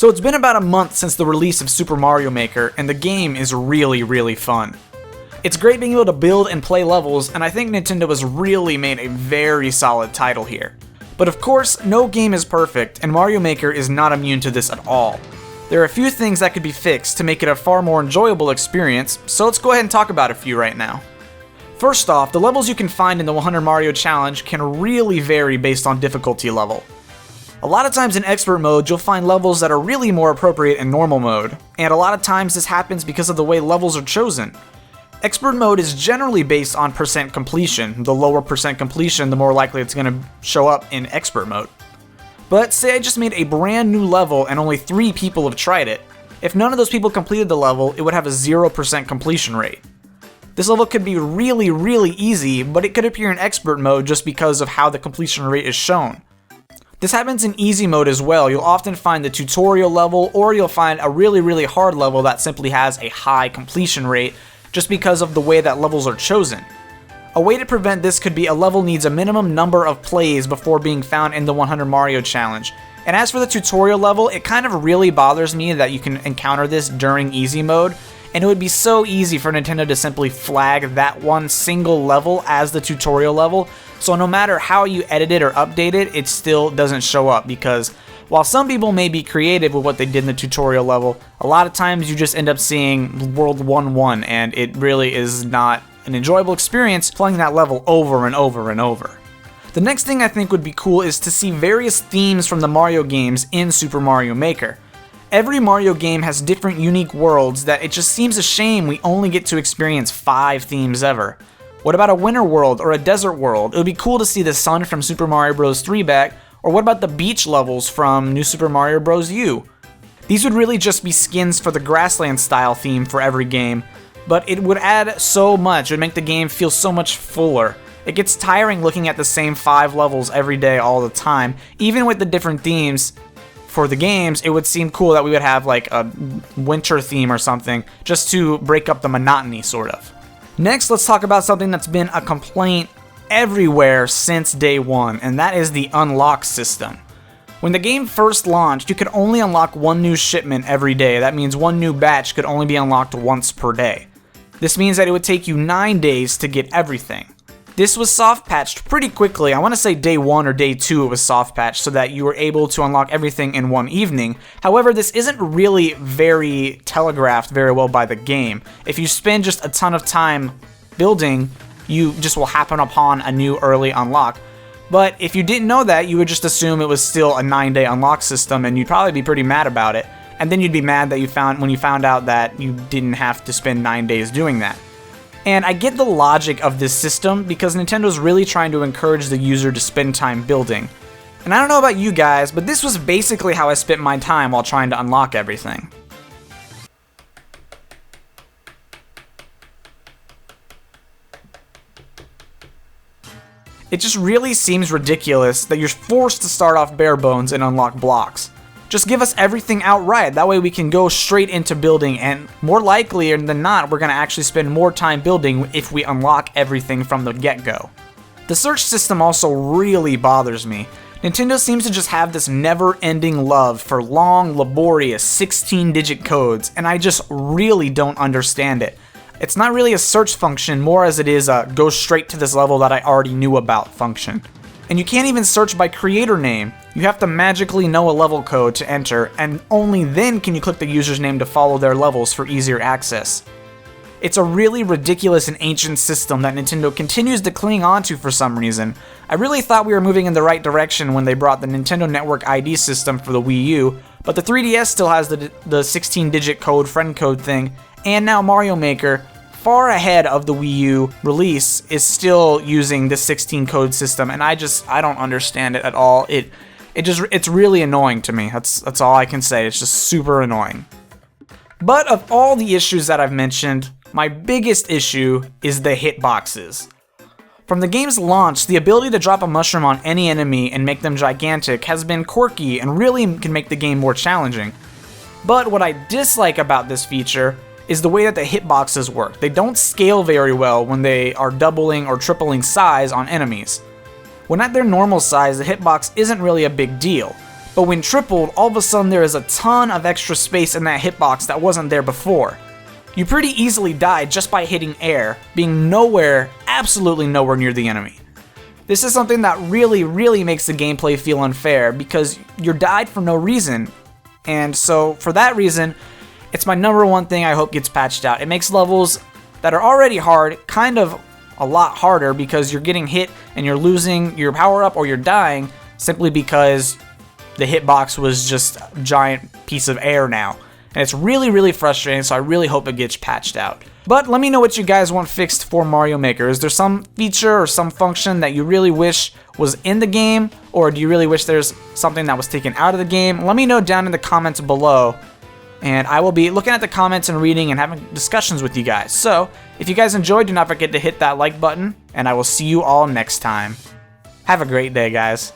So it's been about a month since the release of Super Mario Maker, and the game is really fun. It's great being able to build and play levels, and I think Nintendo has really made a very solid title here. But of course, no game is perfect, and Mario Maker is not immune to this at all. There are a few things that could be fixed to make it a far more enjoyable experience, so let's go ahead and talk about a few right now. First off, the levels you can find in the 100 Mario Challenge can really vary based on difficulty level. A lot of times in expert mode, you'll find levels that are really more appropriate in normal mode, and a lot of times this happens because of the way levels are chosen. Expert mode is generally based on percent completion. The lower percent completion, the more likely it's going to show up in expert mode. But say I just made a brand new level and only 3 people have tried it. If none of those people completed the level, it would have a 0% completion rate. This level could be really easy, but it could appear in expert mode just because of how the completion rate is shown. This happens in easy mode as well. You'll often find the tutorial level, or you'll find a really hard level that simply has a high completion rate just because of the way that levels are chosen. A way to prevent this could be a level needs a minimum number of plays before being found in the 100 Mario Challenge. And as for the tutorial level, it kind of really bothers me that you can encounter this during easy mode, and it would be so easy for Nintendo to simply flag that one single level as the tutorial level, so no matter how you edit it or update it, it still doesn't show up, because while some people may be creative with what they did in the tutorial level, a lot of times you just end up seeing World 1-1, and it really is not an enjoyable experience playing that level over and over. The next thing I think would be cool is to see various themes from the Mario games in Super Mario Maker. Every Mario game has different unique worlds that it just seems a shame we only get to experience 5 themes ever. What about a winter world or a desert world? It would be cool to see the sun from Super Mario Bros. 3 back, or what about the beach levels from New Super Mario Bros. U? These would really just be skins for the grassland style theme for every game, but it would add so much, it would make the game feel so much fuller. It gets tiring looking at the same 5 levels every day all the time. Even with the different themes for the games, it would seem cool that we would have like a winter theme or something, just to break up the monotony, sort of. Next, let's talk about something that's been a complaint everywhere since day one, and that is the unlock system. When the game first launched, you could only unlock 1 new shipment every day. That means 1 new batch could only be unlocked once per day. This means that it would take you 9 days to get everything. This was soft patched pretty quickly. I want to say day 1 or day 2 it was soft patched so that you were able to unlock everything in one evening. However, this isn't really very telegraphed very well by the game. If you spend just a ton of time building, you just will happen upon a new early unlock. But if you didn't know that, you would just assume it was still a 9-day unlock system, and you'd probably be pretty mad about it. And then you'd be mad that when you found out that you didn't have to spend 9 days doing that. And I get the logic of this system because Nintendo's really trying to encourage the user to spend time building. And I don't know about you guys, but this was basically how I spent my time while trying to unlock everything. It just really seems ridiculous that you're forced to start off bare bones and unlock blocks. Just give us everything outright, that way we can go straight into building, and more likely than not, we're going to actually spend more time building if we unlock everything from the get-go. The search system also really bothers me. Nintendo seems to just have this never-ending love for long, laborious 16-digit codes, and I just really don't understand it. It's not really a search function, more as it is a go straight to this level that I already knew about function. And you can't even search by creator name. You have to magically know a level code to enter, and only then can you click the user's name to follow their levels for easier access. It's a really ridiculous and ancient system that Nintendo continues to cling onto for some reason. I really thought we were moving in the right direction when they brought the Nintendo Network ID system for the Wii U, but the 3DS still has the 16-digit code, friend code thing, and now Mario Maker, far ahead of the Wii U release, is still using the 16 code system, and I don't understand it at all. It's really annoying to me. That's all I can say. It's just super annoying. But of all the issues that I've mentioned, my biggest issue is the hitboxes. From the game's launch, the ability to drop a mushroom on any enemy and make them gigantic has been quirky and really can make the game more challenging. But what I dislike about this feature is the way that the hitboxes work. They don't scale very well when they are doubling or tripling size on enemies. When at their normal size, the hitbox isn't really a big deal. But when tripled, all of a sudden there is a ton of extra space in that hitbox that wasn't there before. You pretty easily die just by hitting air, being nowhere, absolutely nowhere near the enemy. This is something that really makes the gameplay feel unfair because you're died for no reason. And so for that reason, it's my #1 thing I hope gets patched out. It makes levels that are already hard kind of a lot harder because you're getting hit and you're losing your power up or you're dying simply because the hitbox was just a giant piece of air now. And it's really frustrating, so I really hope it gets patched out. But let me know what you guys want fixed for Mario Maker. Is there some feature or some function that you really wish was in the game? Or do you really wish there's something that was taken out of the game? Let me know down in the comments below. And I will be looking at the comments and reading and having discussions with you guys. So, if you guys enjoyed, do not forget to hit that like button. And I will see you all next time. Have a great day, guys.